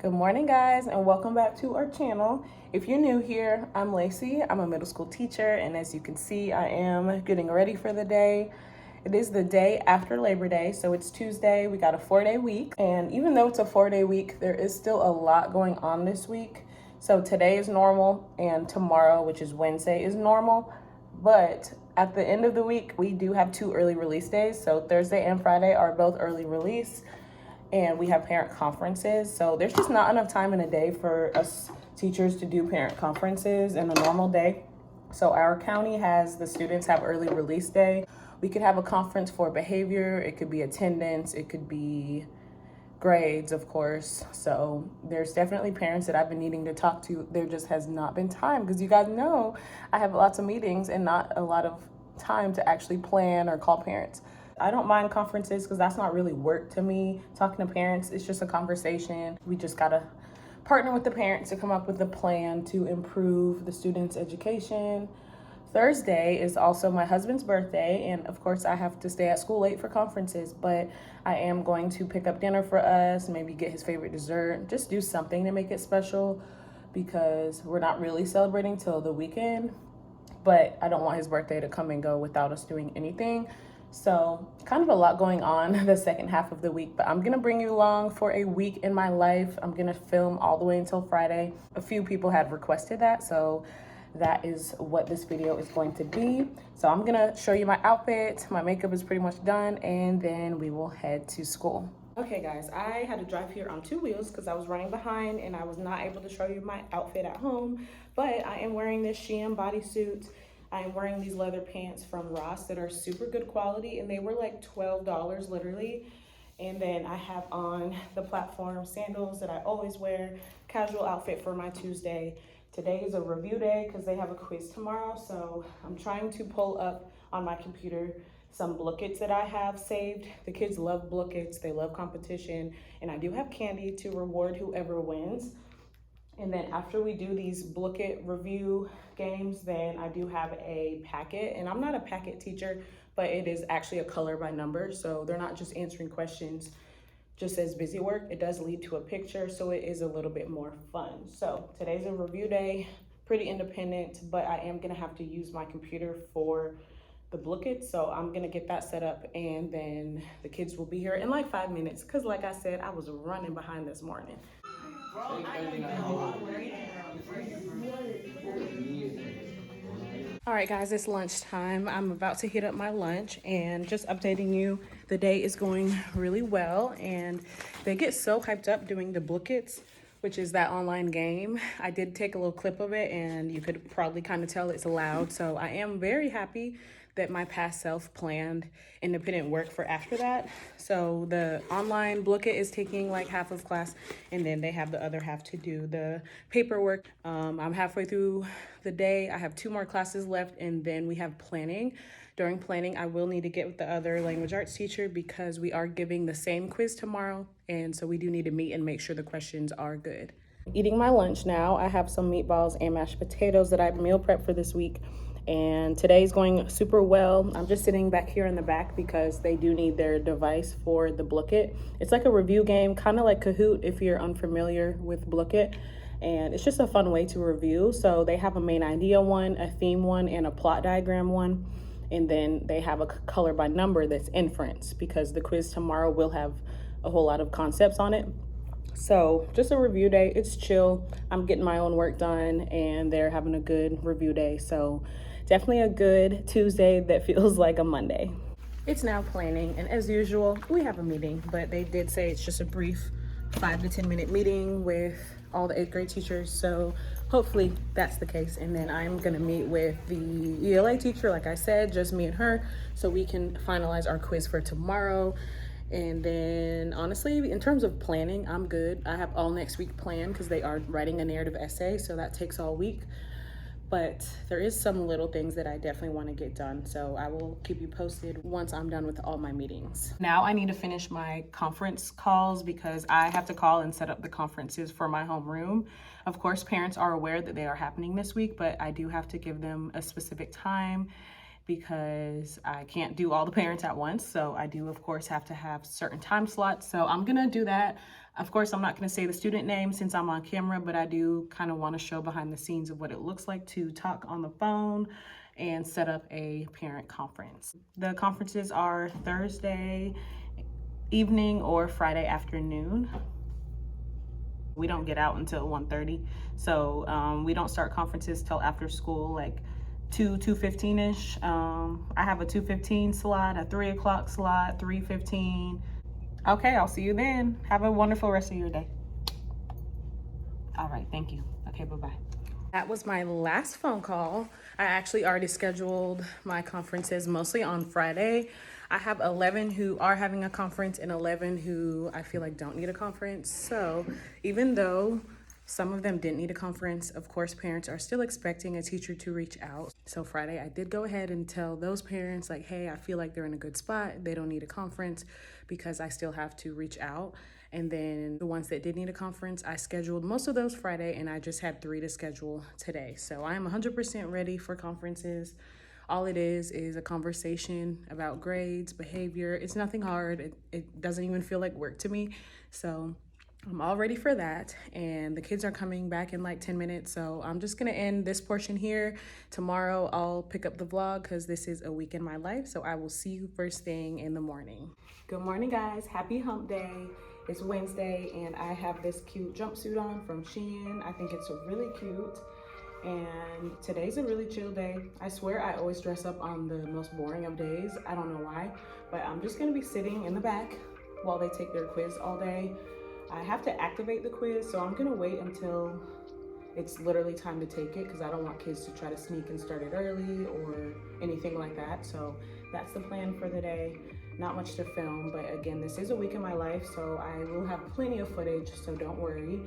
Good morning, guys, and welcome back to our channel. If you're new here, I'm Lacey. I'm a middle school teacher, and as you can see, I am getting ready for the day. It is the day after Labor Day, so it's Tuesday. We got a 4-day week, and even though it's a 4-day week, there is still a lot going on this week. So today is normal, and tomorrow, which is Wednesday, is normal. But at the end of the week, we do have 2 early release days. So Thursday and Friday are both early release, and we have parent conferences. So there's just not enough time in a day for us teachers to do parent conferences in a normal day. So our county has the students have early release day. We could have a conference for behavior. It could be attendance. It could be grades, of course. So there's definitely parents that I've been needing to talk to. There just has not been time because you guys know I have lots of meetings and not a lot of time to actually plan or call parents. I don't mind conferences because that's not really work to me. Talking to parents, it's just a conversation. We just gotta partner with the parents to come up with a plan to improve the students' education. Thursday is also my husband's birthday, and of course I have to stay at school late for conferences, but I am going to pick up dinner for us, maybe get his favorite dessert, just do something to make it special because we're not really celebrating till the weekend, but I don't want his birthday to come and go without us doing anything. So kind of a lot going on the second half of the week, but I'm gonna bring you along for a week in my life. I'm gonna film all the way until Friday. A few people had requested that, so that is what this video is going to be. So I'm gonna show you my outfit. My makeup is pretty much done, and then we will head to school. Okay guys, I had to drive here on 2 wheels because I was running behind and I was not able to show you my outfit at home, but I am wearing this Shein bodysuit. I am wearing these leather pants from Ross that are super good quality, and they were like $12 literally. And then I have on the platform sandals that I always wear, casual outfit for my Tuesday. Today is a review day because they have a quiz tomorrow, so I'm trying to pull up on my computer some bookets that I have saved. The kids love bookets, they love competition, and I do have candy to reward whoever wins. And then after we do these booket review games, then I do have a packet, and I'm not a packet teacher, but it is actually a color by number, so they're not just answering questions just as busy work. It does lead to a picture, so it is a little bit more fun. So today's a review day, pretty independent, but I am gonna have to use my computer for the booklet, so I'm gonna get that set up, and then the kids will be here in like 5 minutes, because like I said, I was running behind this morning. All right, guys, it's lunchtime. I'm about to heat up my lunch, and just updating you, the day is going really well, and they get so hyped up doing the booklets, which is that online game. I did take a little clip of it, and you could probably kind of tell it's loud, so I am very happy that my past self planned independent work for after that. So the online booklet is taking like half of class, and then they have the other half to do the paperwork. I'm halfway through the day. I have 2 more classes left, and then we have planning. During planning, I will need to get with the other language arts teacher because we are giving the same quiz tomorrow, and so we do need to meet and make sure the questions are good. Eating my lunch now. I have some meatballs and mashed potatoes that I meal prepped for this week, and today's going super well. I'm just sitting back here in the back because they do need their device for the booklet. It's like a review game, kind of like Kahoot if you're unfamiliar with booklet, and it's just a fun way to review. So they have a main idea one, a theme one, and a plot diagram one, and then they have a color by number that's inference because the quiz tomorrow will have a whole lot of concepts on it. So just a review day. It's chill. I'm getting my own work done, and they're having a good review day. So definitely a good Tuesday that feels like a Monday. It's now planning, and as usual, we have a meeting, but they did say it's just a brief 5 to 10 minute meeting with all the 8th grade teachers. So hopefully that's the case. And then I'm gonna meet with the ELA teacher, like I said, just me and her, so we can finalize our quiz for tomorrow. And then honestly, in terms of planning, I'm good. I have all next week planned because they are writing a narrative essay, so that takes all week. But there is some little things that I definitely want to get done, so I will keep you posted once I'm done with all my meetings. Now I need to finish my conference calls because I have to call and set up the conferences for my homeroom. Of course, parents are aware that they are happening this week, but I do have to give them a specific time because I can't do all the parents at once. So I do, of course, have to have certain time slots. So I'm gonna do that. Of course, I'm not gonna say the student name since I'm on camera, but I do kind of want to show behind the scenes of what it looks like to talk on the phone and set up a parent conference. The conferences are Thursday evening or Friday afternoon. We don't get out until 1:30, so we don't start conferences till after school, like 2:15ish. I have a 2:15 slot, a 3 o'clock slot, 3:15. Okay, I'll see you then. Have a wonderful rest of your day. All right, thank you. Okay, bye-bye. That was my last phone call. I actually already scheduled my conferences mostly on Friday. I have 11 who are having a conference and 11 who I feel like don't need a conference. So even though some of them didn't need a conference, of course, parents are still expecting a teacher to reach out. So Friday, I did go ahead and tell those parents like, hey, I feel like they're in a good spot. They don't need a conference because I still have to reach out. And then the ones that did need a conference, I scheduled most of those Friday and I just had 3 to schedule today. So I am 100% ready for conferences. All it is a conversation about grades, behavior. It's nothing hard. It doesn't even feel like work to me. So I'm all ready for that. And the kids are coming back in like 10 minutes. So I'm just gonna end this portion here. Tomorrow I'll pick up the vlog because this is a week in my life. So I will see you first thing in the morning. Good morning, guys. Happy hump day. It's Wednesday and I have this cute jumpsuit on from Shein. I think it's really cute. And today's a really chill day. I swear I always dress up on the most boring of days. I don't know why, but I'm just gonna be sitting in the back while they take their quiz all day. I have to activate the quiz, so I'm gonna wait until it's literally time to take it because I don't want kids to try to sneak and start it early or anything like that. So that's the plan for the day. Not much to film, but again, this is a week in my life, so I will have plenty of footage, so don't worry.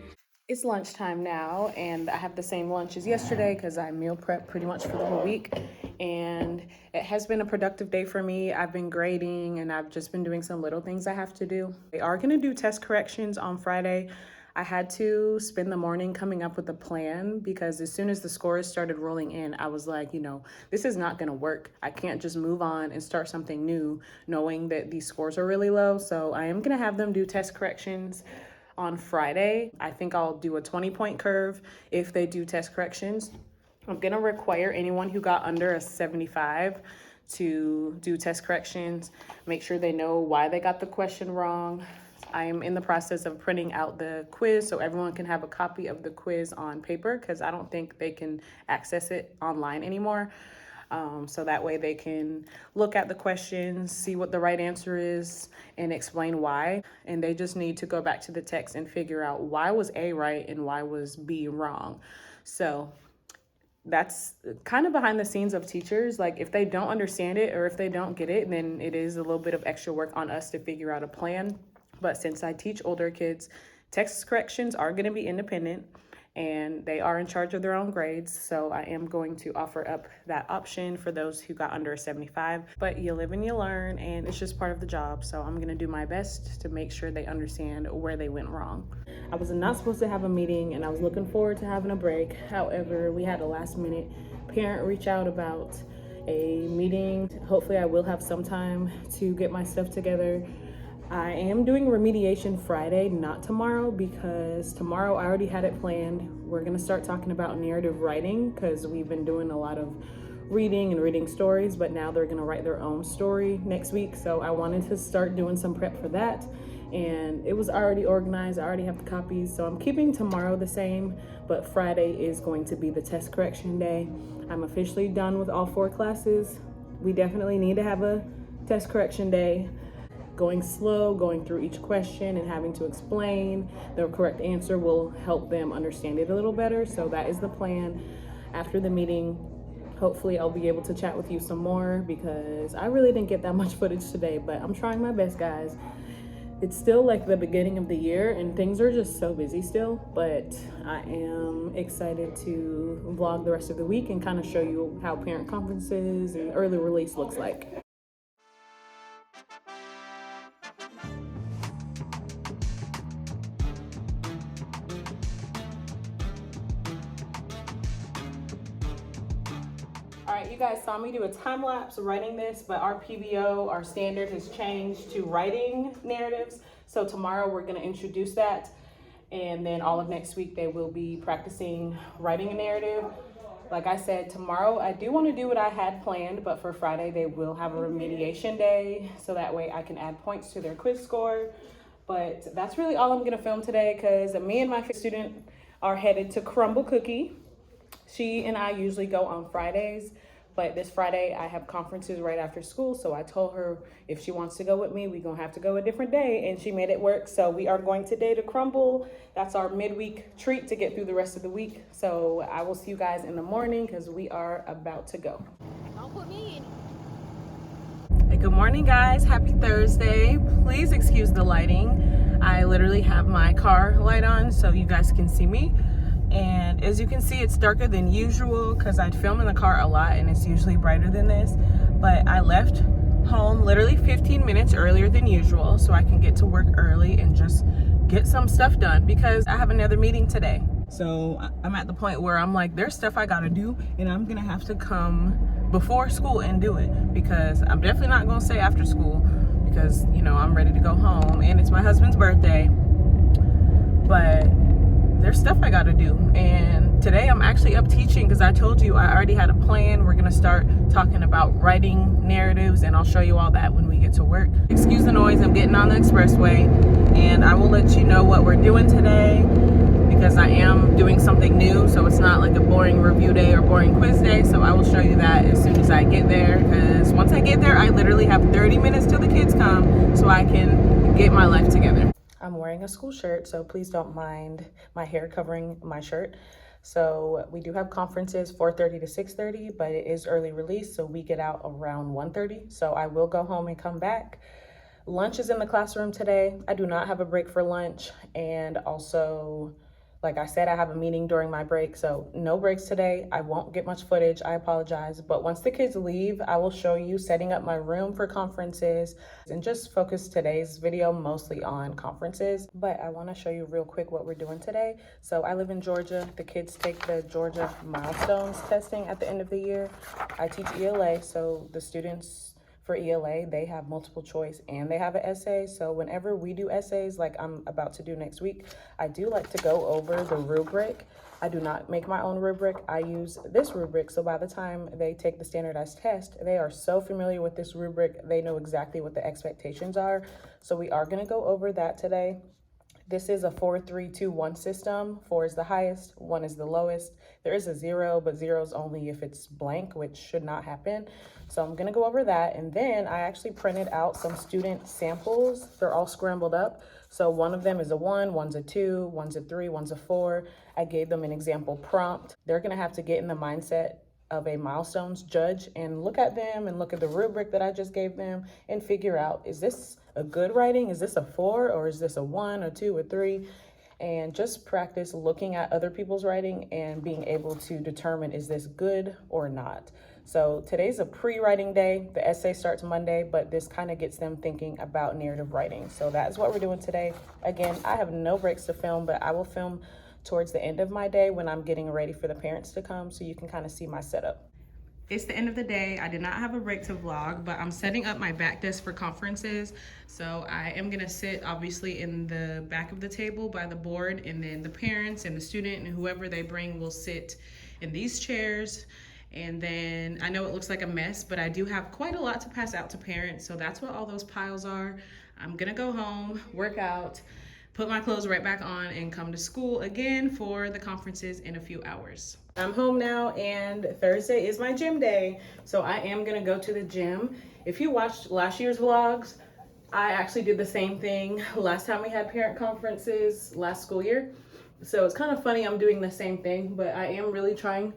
It's lunchtime now, and I have the same lunch as yesterday because I meal prep pretty much for the whole week. And it has been a productive day for me. I've been grading, and I've just been doing some little things I have to do. They are gonna do test corrections on Friday. I had to spend the morning coming up with a plan because as soon as the scores started rolling in, I was like, this is not gonna work. I can't just move on and start something new knowing that these scores are really low. So I am gonna have them do test corrections on Friday. I think I'll do a 20-point curve if they do test corrections. I'm gonna require anyone who got under a 75 to do test corrections, make sure they know why they got the question wrong. I am in the process of printing out the quiz so everyone can have a copy of the quiz on paper because I don't think they can access it online anymore. So that way they can look at the questions, see what the right answer is, and explain why. And they just need to go back to the text and figure out why was A right and why was B wrong. So that's kind of behind the scenes of teachers. Like if they don't understand it or if they don't get it, then it is a little bit of extra work on us to figure out a plan. But since I teach older kids, text corrections are going to be independent and they are in charge of their own grades. So I am going to offer up that option for those who got under a 75. But you live and you learn, and it's just part of the job. So I'm going to do my best to make sure they understand where they went wrong. I was not supposed to have a meeting and I was looking forward to having a break. However, we had a last minute parent reach out about a meeting. Hopefully I will have some time to get my stuff together. I am doing remediation Friday, not tomorrow, because tomorrow I already had it planned. We're gonna start talking about narrative writing because we've been doing a lot of reading and reading stories, but now they're gonna write their own story next week. So I wanted to start doing some prep for that. And it was already organized. I already have the copies. So I'm keeping tomorrow the same, but Friday is going to be the test correction day. I'm officially done with all 4 classes. We definitely need to have a test correction day. Going slow, going through each question and having to explain the correct answer will help them understand it a little better. So that is the plan. After the meeting, hopefully I'll be able to chat with you some more because I really didn't get that much footage today, but I'm trying my best, guys. It's still like the beginning of the year and things are just so busy still, but I am excited to vlog the rest of the week and kind of show you how parent conferences and early release looks like. All right, you guys saw me do a time lapse writing this, but our PBO, our standard has changed to writing narratives. So tomorrow we're gonna introduce that. And then all of next week, they will be practicing writing a narrative. Like I said, tomorrow I do want to do what I had planned, but for Friday, they will have a remediation day. So that way I can add points to their quiz score. But that's really all I'm gonna film today because me and my student are headed to Crumble Cookie. She and I usually go on Fridays, but this Friday I have conferences right after school. So I told her if she wants to go with me, we're gonna have to go a different day, and she made it work. So we are going today to Crumble. That's our midweek treat to get through the rest of the week. So I will see you guys in the morning because we are about to go. Don't put me in. Hey, good morning, guys. Happy Thursday. Please excuse the lighting. I literally have my car light on so you guys can see me. And as you can see, it's darker than usual because I'd film in the car a lot and it's usually brighter than this. But I left home literally 15 minutes earlier than usual so I can get to work early and just get some stuff done because I have another meeting today. So I'm at the point where I'm like, there's stuff I gotta do and I'm gonna have to come before school and do it because I'm definitely not gonna stay after school because, you know, I'm ready to go home and it's my husband's birthday. But there's stuff I gotta do, and today I'm actually up teaching because I told you I already had a plan. We're gonna start talking about writing narratives, and I'll show you all that when we get to work. Excuse the noise, I'm getting on the expressway, and I will let you know what we're doing today because I am doing something new, so it's not like a boring review day or boring quiz day. So I will show you that as soon as I get there, because once I get there, I literally have 30 minutes till the kids come so I can get my life together. I'm wearing a school shirt, so please don't mind my hair covering my shirt. So we do have conferences 4:30 to 6:30, but it is early release, so we get out around 1:30. So I will go home and come back. Lunch is in the classroom today. I do not have a break for lunch, and also, like I said, I have a meeting during my break, so no breaks today. I won't get much footage, I apologize. But once the kids leave, I will show you setting up my room for conferences and just focus today's video mostly on conferences. But I wanna show you real quick what we're doing today. So I live in Georgia. The kids take the Georgia milestones testing at the end of the year. I teach ELA, so the students for ELA, they have multiple choice and they have an essay. So whenever we do essays, like I'm about to do next week, I do like to go over the rubric. I do not make my own rubric. I use this rubric. So by the time they take the standardized test, they are so familiar with this rubric, they know exactly what the expectations are. So we are gonna go over that today. This is a 4-3-2-1 system. 4 is the highest, 1 is the lowest. There is a 0, but 0 is only if it's blank, which should not happen. So I'm gonna go over that. And then I actually printed out some student samples. They're all scrambled up. So one of them is a 1, one's a 2, one's a 3, one's a 4. I gave them an example prompt. They're gonna have to get in the mindset of a milestones judge and look at them and look at the rubric that I just gave them and figure out, is this a good writing? Is this a 4 or is this a 1 or 2 or 3? And just practice looking at other people's writing and being able to determine, is this good or not? So today's a pre-writing day. The essay starts Monday, but this kind of gets them thinking about narrative writing. So that is what we're doing today. Again, I have no breaks to film, but I will film towards the end of my day when I'm getting ready for the parents to come, so you can kind of see my setup. It's the end of the day. I did not have a break to vlog, but I'm setting up my back desk for conferences. So I am gonna sit obviously in the back of the table by the board, and then the parents and the student and whoever they bring will sit in these chairs. And then I know it looks like a mess, but I do have quite a lot to pass out to parents. So that's what all those piles are. I'm gonna go home, work out, put my clothes right back on, and come to school again for the conferences in a few hours. I'm home now, and Thursday is my gym day. So I am gonna go to the gym. If you watched last year's vlogs, I actually did the same thing last time we had parent conferences last school year. So it's kind of funny I'm doing the same thing, but I am really trying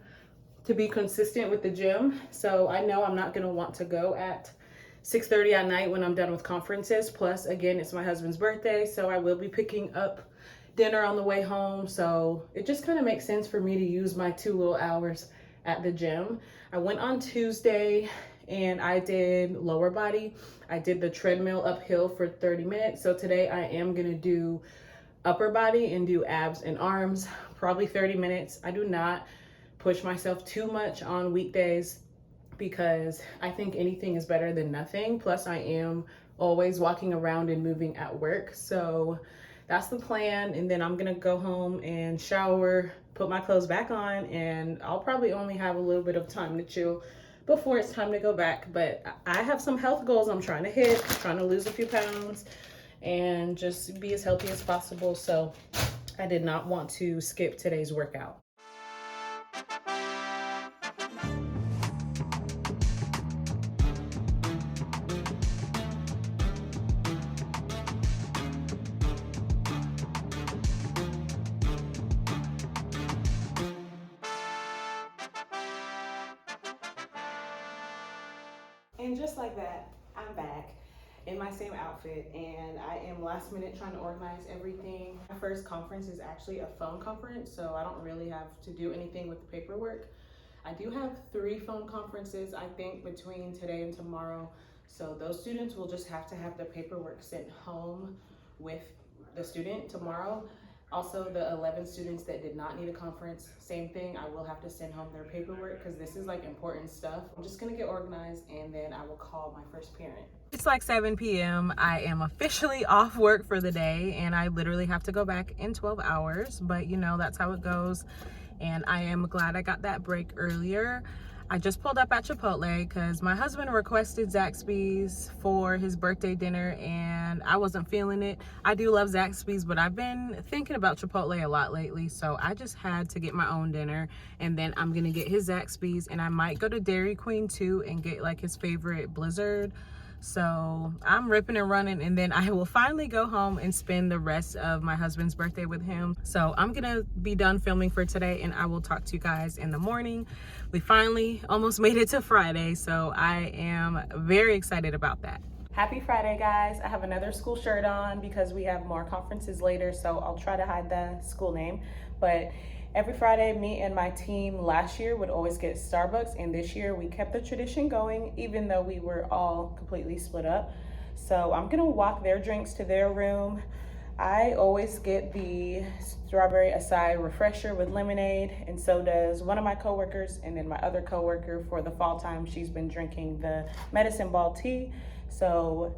to be consistent with the gym. So I know I'm not gonna want to go at 6:30 at night when I'm done with conferences. Plus, again, it's my husband's birthday, so I will be picking up dinner on the way home. So it just kind of makes sense for me to use my 2 little hours at the gym. I went on Tuesday and I did lower body. I did the treadmill uphill for 30 minutes. So today I am gonna do upper body and do abs and arms, probably 30 minutes. I do not push myself too much on weekdays. because I think anything is better than nothing. Plus, I am always walking around and moving at work. So that's the plan. And then I'm gonna go home and shower, put my clothes back on, and I'll probably only have a little bit of time to chill before it's time to go back. But I have some health goals I'm trying to hit, trying to lose a few pounds and just be as healthy as possible. So I did not want to skip today's workout. And just like that, I'm back in my same outfit, and I am last minute trying to organize everything. My first conference is actually a phone conference, so I don't really have to do anything with the paperwork. I do have 3 phone conferences, I think, between today and tomorrow. So those students will just have to have the paperwork sent home with the student tomorrow. Also, the 11 students that did not need a conference, same thing. I will have to send home their paperwork because this is like important stuff. I'm just gonna get organized and then I will call my first parent. It's like 7 p.m. I am officially off work for the day and I literally have to go back in 12 hours, but you know, that's how it goes. And I am glad I got that break earlier. I just pulled up at Chipotle because my husband requested Zaxby's for his birthday dinner and I wasn't feeling it. I do love Zaxby's, but I've been thinking about Chipotle a lot lately, so I just had to get my own dinner. And then I'm gonna get his Zaxby's and I might go to Dairy Queen too and get like his favorite Blizzard. So I'm ripping and running, and then I will finally go home and spend the rest of my husband's birthday with him. So I'm gonna be done filming for today and I will talk to you guys in the morning. We finally almost made it to Friday, so I am very excited about that. Happy Friday, guys. I have another school shirt on because we have more conferences later, so I'll try to hide the school name. But every Friday, me and my team last year would always get Starbucks, and this year we kept the tradition going, even though we were all completely split up. So I'm gonna walk their drinks to their room. I always get the strawberry acai refresher with lemonade, and so does one of my coworkers, and then my other coworker for the fall time, she's been drinking the medicine ball tea. So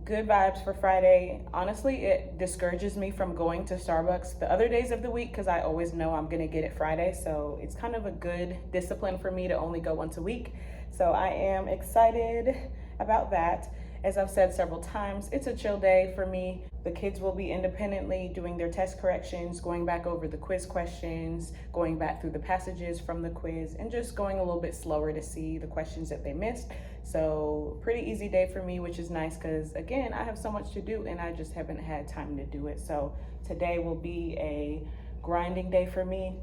good vibes for Friday. Honestly, it discourages me from going to Starbucks the other days of the week because I always know I'm gonna get it Friday. So it's kind of a good discipline for me to only go once a week. So I am excited about that. As I've said several times, it's a chill day for me. The kids will be independently doing their test corrections, going back over the quiz questions, going back through the passages from the quiz, and just going a little bit slower to see the questions that they missed. So pretty easy day for me, which is nice because again, I have so much to do and I just haven't had time to do it. So today will be a grinding day for me.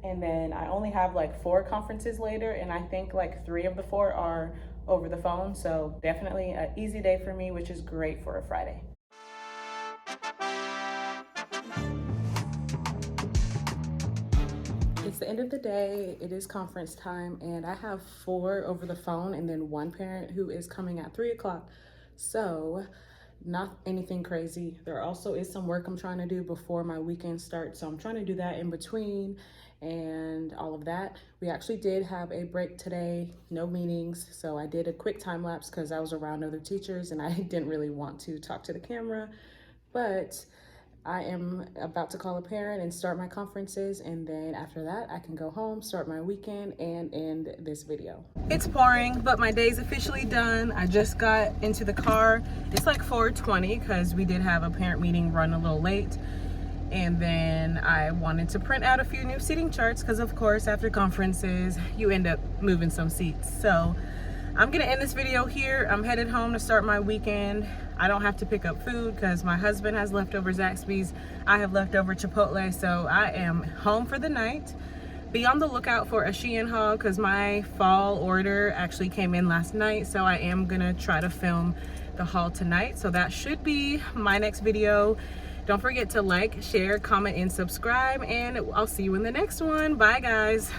And then I only have like 4 conferences later, and I think like 3 of the 4 are over the phone. So definitely an easy day for me, which is great for a Friday. It's the end of the day. It is conference time, and I have 4 over the phone and then 1 parent who is coming at 3 o'clock. So not anything crazy. There also is some work I'm trying to do before my weekend starts. So I'm trying to do that in between and all of that. We actually did have a break today, no meetings. So I did a quick time lapse because I was around other teachers and I didn't really want to talk to the camera, but I am about to call a parent and start my conferences, and then after that I can go home, start my weekend, and end this video. It's pouring, but my day's officially done. I just got into the car. It's like 4:20 because we did have a parent meeting run a little late. And then I wanted to print out a few new seating charts because of course after conferences you end up moving some seats. So I'm gonna end this video here. I'm headed home to start my weekend. I don't have to pick up food because my husband has leftover Zaxby's. I have leftover Chipotle, so I am home for the night. Be on the lookout for a Shein haul because my fall order actually came in last night, so I am gonna try to film the haul tonight. So that should be my next video. Don't forget to like, share, comment, and subscribe, and I'll see you in the next one. Bye, guys.